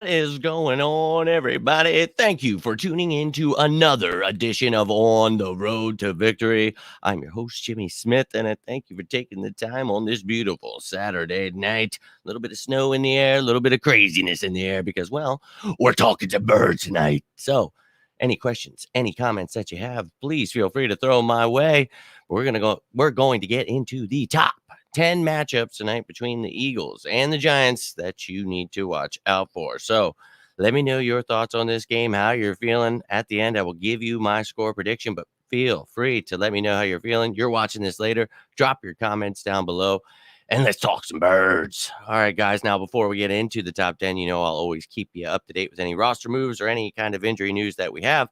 What is going on, everybody? Thank you for tuning in to another edition of On the Road to Victory. I'm your host, Jimmy Smith, and I thank you for taking the time on this beautiful Saturday night. A little bit of snow in the air, a little bit of craziness in the air because, well, we're talking to birds tonight. So, any questions, any comments that you have, please feel free to throw them my way. We're going to get into the top 10 matchups tonight between the Eagles and the Giants that you need to watch out for. So let me know your thoughts on this game, how you're feeling. At the end, I will give you my score prediction, but feel free to let me know how you're feeling. You're watching this later. Drop your comments down below and let's talk some birds. All right, guys. Now, before we get into the top 10, I'll always keep you up to date with any roster moves or any kind of injury news that we have.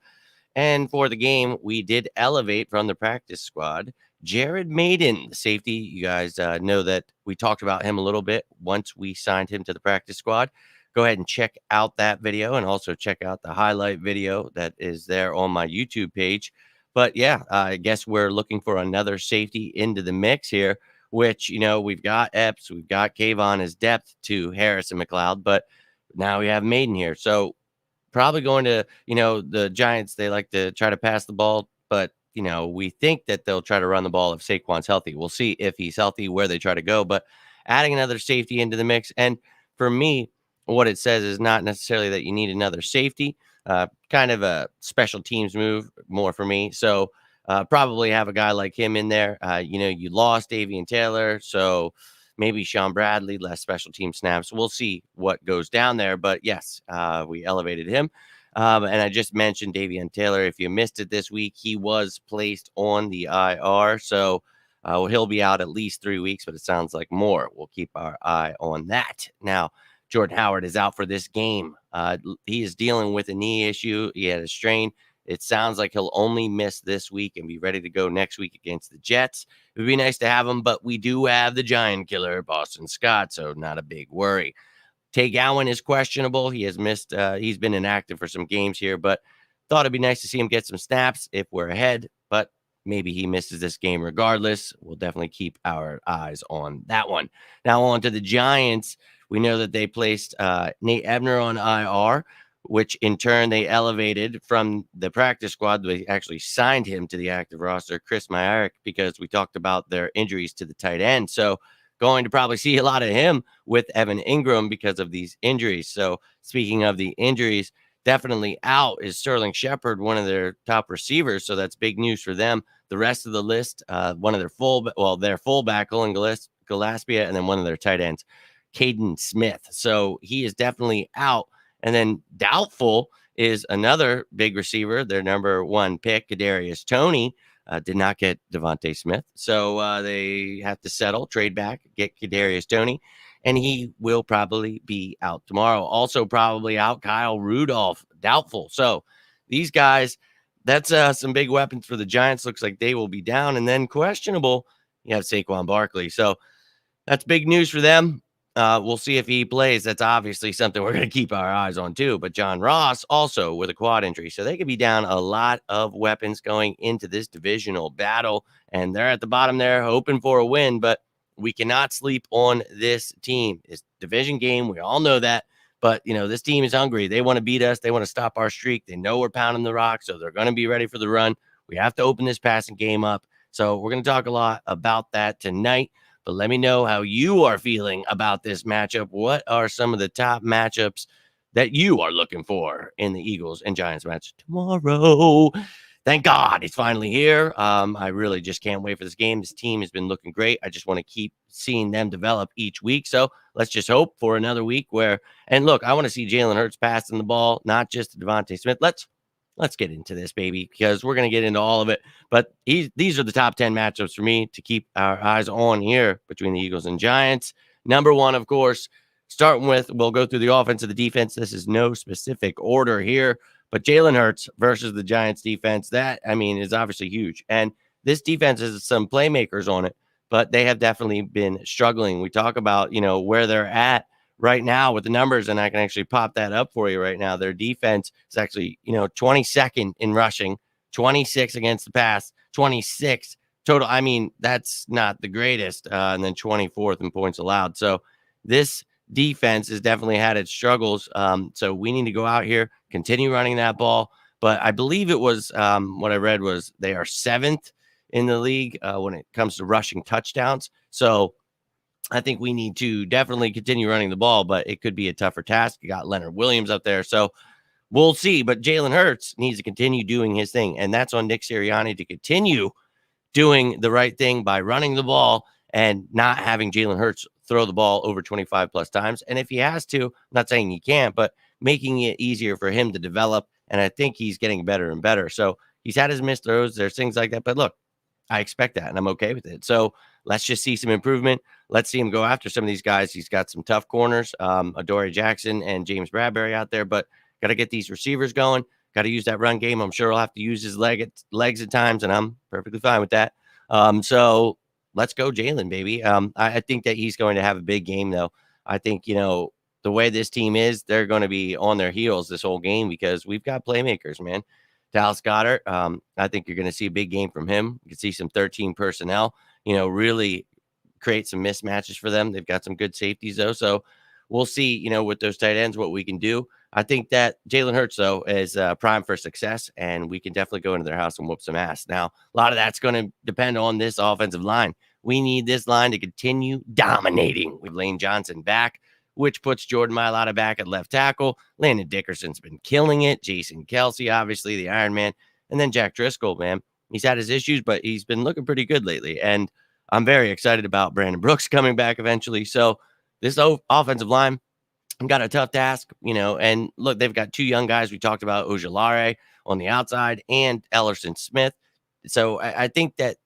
And for the game, we did elevate from the practice squad Jared Maiden, the safety. You guys know that we talked about him a little bit once we signed him to the practice squad. Go ahead and check out that video and also check out the highlight video that is there on my YouTube page. But yeah, I guess we're looking for another safety into the mix here, which, we've got Epps, we've got Kayvon as depth to Harris and McLeod, but now we have Maiden here. So probably going to, the Giants, they like to try to pass the ball, but, we think that they'll try to run the ball if Saquon's healthy. We'll see if he's healthy, where they try to go, but adding another safety into the mix. And for me, what it says is not necessarily that you need another safety, kind of a special teams move more for me. So probably have a guy like him in there. You lost Davian Taylor, so maybe Sean Bradley, less special team snaps. We'll see what goes down there. But yes, we elevated him. And I just mentioned Davian Taylor. If you missed it this week, he was placed on the IR. So he'll be out at least 3 weeks, but it sounds like more. We'll keep our eye on that. Now, Jordan Howard is out for this game. He is dealing with a knee issue. He had a strain. It sounds like he'll only miss this week and be ready to go next week against the Jets. It would be nice to have him, but we do have the giant killer, Boston Scott, so not a big worry. Tay Gowan is questionable. He has missed, he's been inactive for some games here, but thought it'd be nice to see him get some snaps if we're ahead, but maybe he misses this game regardless. We'll definitely keep our eyes on that one. Now on to the Giants. We know that they placed Nate Ebner on IR, which in turn they elevated from the practice squad. They actually signed him to the active roster, Chris Myarick, because we talked about their injuries to the tight end. So going to probably see a lot of him with Evan Ingram because of these injuries. So speaking of the injuries, definitely out is Sterling Shepard, one of their top receivers. So that's big news for them. The rest of the list, one of their fullback, Olin Gillespie, and then one of their tight ends, Caden Smith. So he is definitely out. And then doubtful is another big receiver, their number one pick, Kadarius Toney. Did not get Devontae Smith. So they have to settle, trade back, get Kadarius Toney, and he will probably be out tomorrow. Also probably out Kyle Rudolph, doubtful. So these guys, that's some big weapons for the Giants. Looks like they will be down. And then questionable, you have Saquon Barkley. So that's big news for them. We'll see if he plays. That's obviously something we're going to keep our eyes on too. But John Ross also with a quad injury. So they could be down a lot of weapons going into this divisional battle. And they're at the bottom there hoping for a win. But we cannot sleep on this team. It's a division game. We all know that. But, this team is hungry. They want to beat us. They want to stop our streak. They know we're pounding the rock. So they're going to be ready for the run. We have to open this passing game up. So we're going to talk a lot about that tonight. But let me know how you are feeling about this matchup. What are some of the top matchups that you are looking for in the Eagles and Giants match tomorrow? Thank God it's finally here. I really just can't wait for this game. This team has been looking great. I just want to keep seeing them develop each week. So let's just hope for another week and look, I want to see Jalen Hurts passing the ball, not just Devontae Smith. Let's get into this, baby, because we're going to get into all of it. But these are the top 10 matchups for me to keep our eyes on here between the Eagles and Giants. Number one, of course, starting with, we'll go through the offense and the defense. This is no specific order here, but Jalen Hurts versus the Giants defense, that, is obviously huge. And this defense has some playmakers on it, but they have definitely been struggling. We talk about, where they're at right now with the numbers, and I can actually pop that up for you right now. Their defense is actually, 22nd in rushing, 26 against the pass, 26 total. That's not the greatest. And then 24th in points allowed. So this defense has definitely had its struggles. So we need to go out here, continue running that ball. But I believe it was what I read was they are seventh in the league when it comes to rushing touchdowns. So I think we need to definitely continue running the ball, but it could be a tougher task. You got Leonard Williams up there. So we'll see. But Jalen Hurts needs to continue doing his thing. And that's on Nick Sirianni to continue doing the right thing by running the ball and not having Jalen Hurts throw the ball over 25 plus times. And if he has to, I'm not saying he can't, but making it easier for him to develop. And I think he's getting better and better. So he's had his missed throws. There's things like that. But look, I expect that and I'm okay with it. So let's just see some improvement. Let's see him go after some of these guys. He's got some tough corners, Adoree Jackson and James Bradbury out there, but got to get these receivers going. Got to use that run game. I'm sure he'll have to use his legs at times, and I'm perfectly fine with that. So let's go, Jalen, baby. I think that he's going to have a big game, though. I think, the way this team is, they're going to be on their heels this whole game because we've got playmakers, man. Dallas Goddard, I think you're going to see a big game from him. You can see some 13 personnel, really create some mismatches for them. They've got some good safeties, though. So we'll see, with those tight ends, what we can do. I think that Jalen Hurts, though, is prime for success, and we can definitely go into their house and whoop some ass. Now, a lot of that's going to depend on this offensive line. We need this line to continue dominating. We've Lane Johnson back, which puts Jordan Mailata back at left tackle. Landon Dickerson's been killing it. Jason Kelsey, obviously, the Iron Man. And then Jack Driscoll, man. He's had his issues, but he's been looking pretty good lately. And I'm very excited about Brandon Brooks coming back eventually. So this offensive line, got a tough task, and look, they've got two young guys. We talked about Ojulari on the outside and Ellerson Smith. So I think that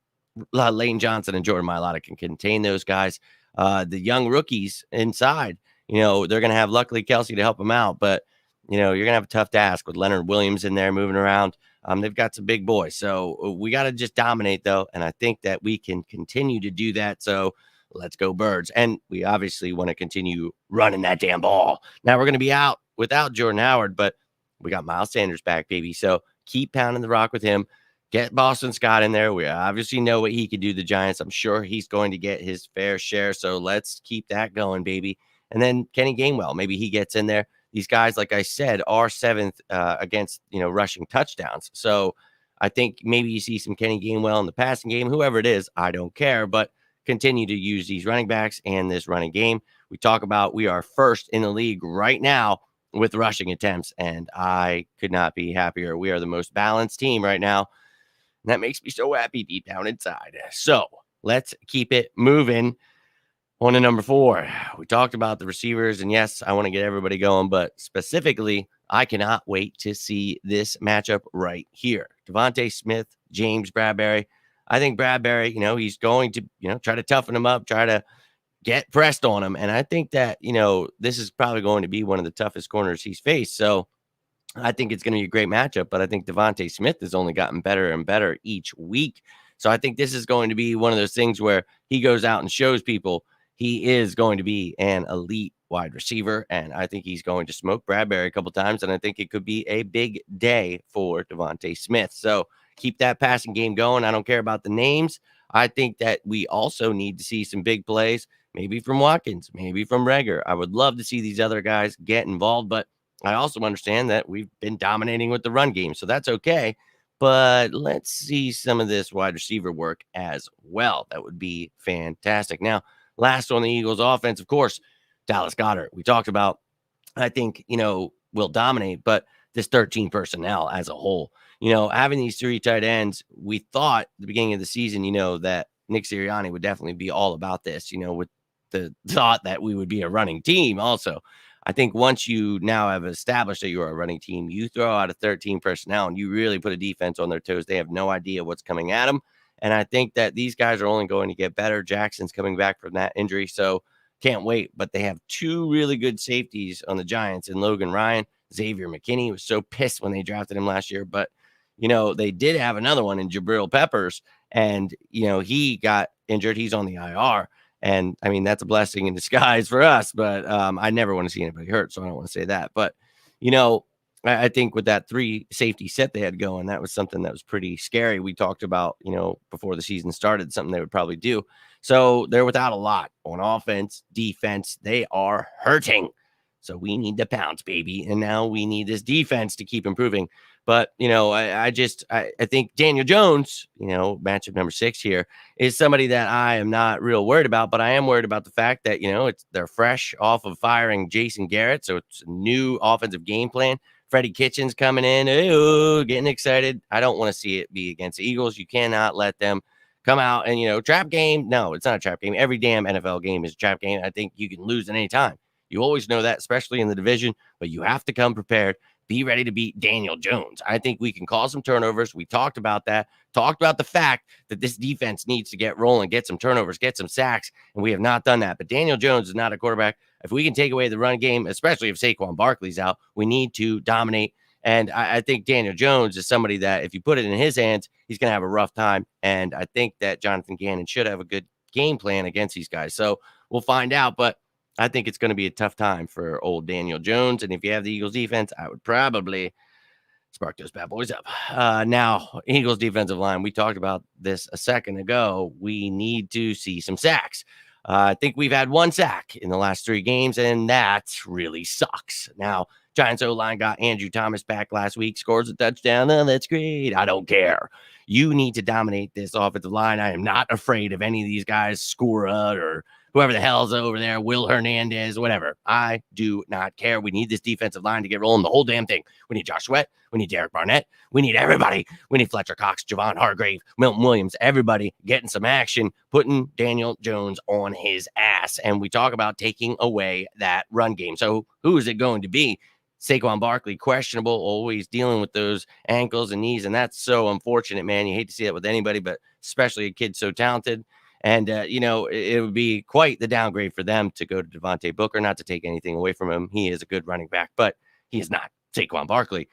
Lane Johnson and Jordan Mailata can contain those guys. The young rookies inside, they're going to have luckily Kelsey to help them out, but you're going to have a tough task with Leonard Williams in there moving around. They've got some big boys. So we got to just dominate though. And I think that we can continue to do that. So let's go Birds. And we obviously want to continue running that damn ball. Now we're going to be out without Jordan Howard, but we got Miles Sanders back, baby. So keep pounding the rock with him. Get Boston Scott in there. We obviously know what he can do to the Giants. I'm sure he's going to get his fair share. So let's keep that going, baby. And then Kenny Gainwell, maybe he gets in there. These guys, like I said, are seventh against, rushing touchdowns. So I think maybe you see some Kenny Gainwell in the passing game, whoever it is, I don't care. But continue to use these running backs and this running game. We talk about we are first in the league right now with rushing attempts, and I could not be happier. We are the most balanced team right now, and that makes me so happy deep down inside. So let's keep it moving on to number 4. We talked about the receivers, and yes, I want to get everybody going, but specifically, I cannot wait to see this matchup right here. Devontae Smith, James Bradbury. I think Bradbury, he's going to, try to toughen him up, try to get pressed on him. And I think that, this is probably going to be one of the toughest corners he's faced. So I think it's going to be a great matchup. But I think Devontae Smith has only gotten better and better each week. So I think this is going to be one of those things where he goes out and shows people he is going to be an elite wide receiver. And I think he's going to smoke Bradbury a couple times. And I think it could be a big day for Devontae Smith. So keep that passing game going. I don't care about the names. I think that we also need to see some big plays, maybe from Watkins, maybe from Reagor. I would love to see these other guys get involved, but I also understand that we've been dominating with the run game, so that's okay. But let's see some of this wide receiver work as well. That would be fantastic. Now, last on the Eagles offense, of course, Dallas Goddard. We talked about, I think, will dominate, but this 13 personnel as a whole. Having these 3 tight ends, we thought at the beginning of the season, that Nick Sirianni would definitely be all about this, with the thought that we would be a running team also. I think once you now have established that you're a running team, you throw out a 13 personnel and you really put a defense on their toes. They have no idea what's coming at them. And I think that these guys are only going to get better. Jackson's coming back from that injury, so can't wait. But they have 2 really good safeties on the Giants in Logan Ryan. Xavier McKinney was so pissed when they drafted him last year, but they did have another one in Jabril Peppers, and he got injured. He's on the IR, and I mean that's a blessing in disguise for us. But I never want to see anybody hurt, so I don't want to say that. But I think with that 3 safety set they had going, that was something that was pretty scary. We talked about, before the season started, something they would probably do. So they're without a lot on offense, defense. They are hurting. So we need to pounce, baby. And now we need this defense to keep improving. But, I think Daniel Jones, matchup number 6 here, is somebody that I am not real worried about, but I am worried about the fact that, they're fresh off of firing Jason Garrett. So it's a new offensive game plan. Freddie Kitchens coming in, ooh, getting excited. I don't want to see it be against the Eagles. You cannot let them come out and, trap game. No, it's not a trap game. Every damn NFL game is a trap game. I think you can lose at any time. You always know that, especially in the division, but you have to come prepared. Be ready to beat Daniel Jones. I think we can cause some turnovers. We talked about that. Talked about the fact that this defense needs to get rolling, get some turnovers, get some sacks, and we have not done that. But Daniel Jones is not a quarterback. If we can take away the run game, especially if Saquon Barkley's out, we need to dominate. And I think Daniel Jones is somebody that if you put it in his hands, he's going to have a rough time. And I think that Jonathan Gannon should have a good game plan against these guys. So we'll find out. But I think it's going to be a tough time for old Daniel Jones. And if you have the Eagles defense, I would probably spark those bad boys up. Now, Eagles defensive line, we talked about this a second ago. We need to see some sacks. I think we've had 1 sack in the last 3 games, and that really sucks. Now, Giants O-line got Andrew Thomas back last week, scores a touchdown. Oh, that's great. I don't care. You need to dominate this offensive line. I am not afraid of any of these guys, Skura or whoever the hell's over there, Will Hernandez, whatever. I do not care. We need this defensive line to get rolling, the whole damn thing. We need Josh Sweat. We need Derek Barnett. We need everybody. We need Fletcher Cox, Javon Hargrave, Milton Williams, everybody getting some action, putting Daniel Jones on his ass. And we talk about taking away that run game. So who is it going to be? Saquon Barkley, questionable, always dealing with those ankles and knees. And that's so unfortunate, man. You hate to see that with anybody, but especially a kid so talented. And, it would be quite the downgrade for them to go to Devontae Booker, not to take anything away from him. He is a good running back, but he is not Saquon Barkley.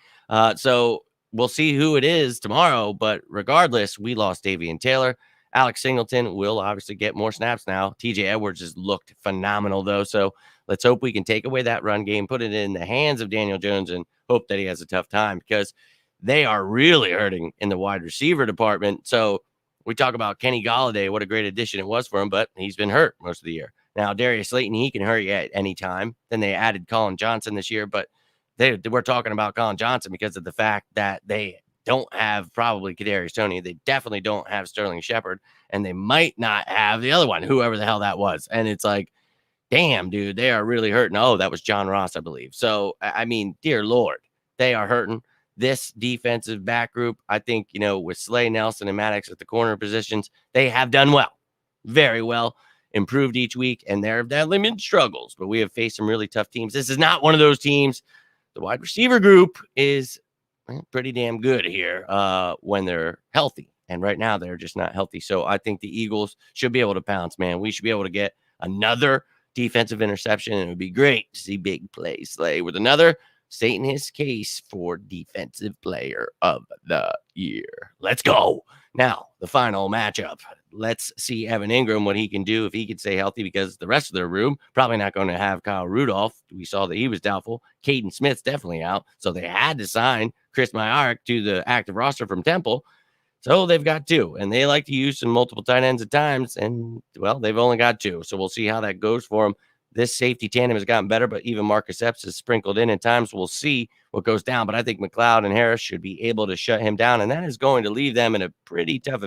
So we'll see who it is tomorrow. But regardless, we lost Davian Taylor. Alex Singleton will obviously get more snaps now. TJ Edwards has looked phenomenal, though. So let's hope we can take away that run game, put it in the hands of Daniel Jones, and hope that he has a tough time because they are really hurting in the wide receiver department. So we talk about Kenny Golladay, what a great addition it was for him, but he's been hurt most of the year. Now, Darius Slayton, he can hurt you at any time. Then they added Colin Johnson this year, but we're talking about Colin Johnson because of the fact that they don't have probably Kadarius Toney. They definitely don't have Sterling Shepard, and they might not have the other one, whoever the hell that was. And it's like, damn, dude, they are really hurting. Oh, that was John Ross, I believe. So, I mean, dear Lord, they are hurting. This defensive back group, I think, with Slay, Nelson, and Maddox at the corner positions, they have done well, very well, improved each week, and there have definitely been struggles, but we have faced some really tough teams. This is not one of those teams. The wide receiver group is pretty damn good here when they're healthy, and right now they're just not healthy. So I think the Eagles should be able to pounce, man. We should be able to get another defensive interception, and it would be great to see big play Slay with another stating his case for defensive player of the year. Let's go. Now, the final matchup. Let's see Evan Ingram, what he can do if he can stay healthy, because the rest of their room probably not going to have Kyle Rudolph. We saw that he was doubtful. Caden Smith's definitely out. So they had to sign Chris Myarick to the active roster from Temple. So they've got 2, and they like to use some multiple tight ends at times. And, well, they've only got 2. So we'll see how that goes for them. This safety tandem has gotten better, but even Marcus Epps is sprinkled in at times. We'll see what goes down, but I think McLeod and Harris should be able to shut him down, and that is going to leave them in a pretty tough,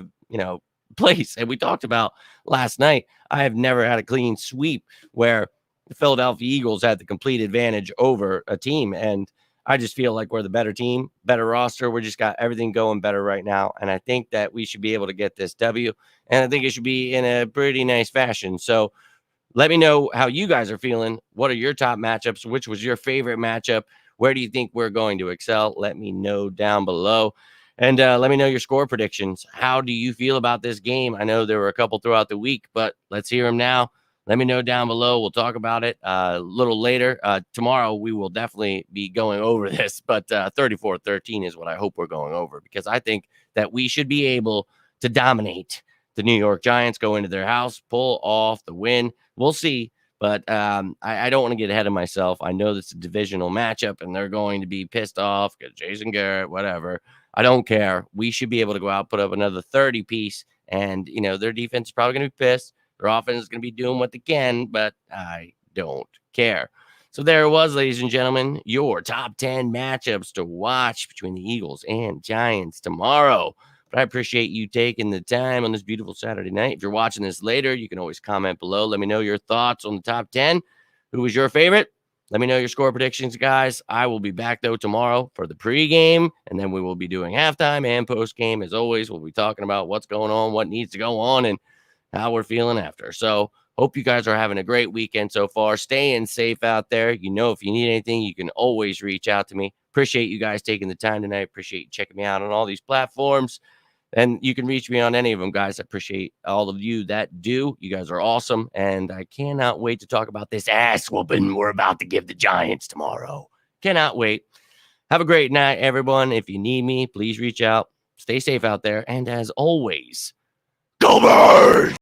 place. And we talked about last night, I have never had a clean sweep where the Philadelphia Eagles had the complete advantage over a team, and I just feel like we're the better team, better roster. We just got everything going better right now, and I think that we should be able to get this W, and I think it should be in a pretty nice fashion. So let me know how you guys are feeling. What are your top matchups? Which was your favorite matchup? Where do you think we're going to excel? Let me know down below. And let me know your score predictions. How do you feel about this game? I know there were a couple throughout the week, but let's hear them now. Let me know down below. We'll talk about it a little later. Tomorrow, we will definitely be going over this, but 34-13 is what I hope we're going over, because I think that we should be able to dominate the New York Giants, go into their house, pull off the win. We'll see. But I don't want to get ahead of myself. I know this is a divisional matchup, and they're going to be pissed off because Jason Garrett, whatever. I don't care. We should be able to go out, put up another 30 piece, and their defense is probably going to be pissed. Their offense is going to be doing what they can, but I don't care. So there it was, ladies and gentlemen, your top 10 matchups to watch between the Eagles and Giants tomorrow. But I appreciate you taking the time on this beautiful Saturday night. If you're watching this later, you can always comment below. Let me know your thoughts on the top 10. Who was your favorite? Let me know your score predictions, guys. I will be back, though, tomorrow for the pregame, and then we will be doing halftime and postgame. As always, we'll be talking about what's going on, what needs to go on, and how we're feeling after. So hope you guys are having a great weekend so far. Staying safe out there. If you need anything, you can always reach out to me. Appreciate you guys taking the time tonight. Appreciate you checking me out on all these platforms. And you can reach me on any of them, guys. I appreciate all of you that do. You guys are awesome. And I cannot wait to talk about this ass whooping we're about to give the Giants tomorrow. Cannot wait. Have a great night, everyone. If you need me, please reach out. Stay safe out there. And as always, go Birds!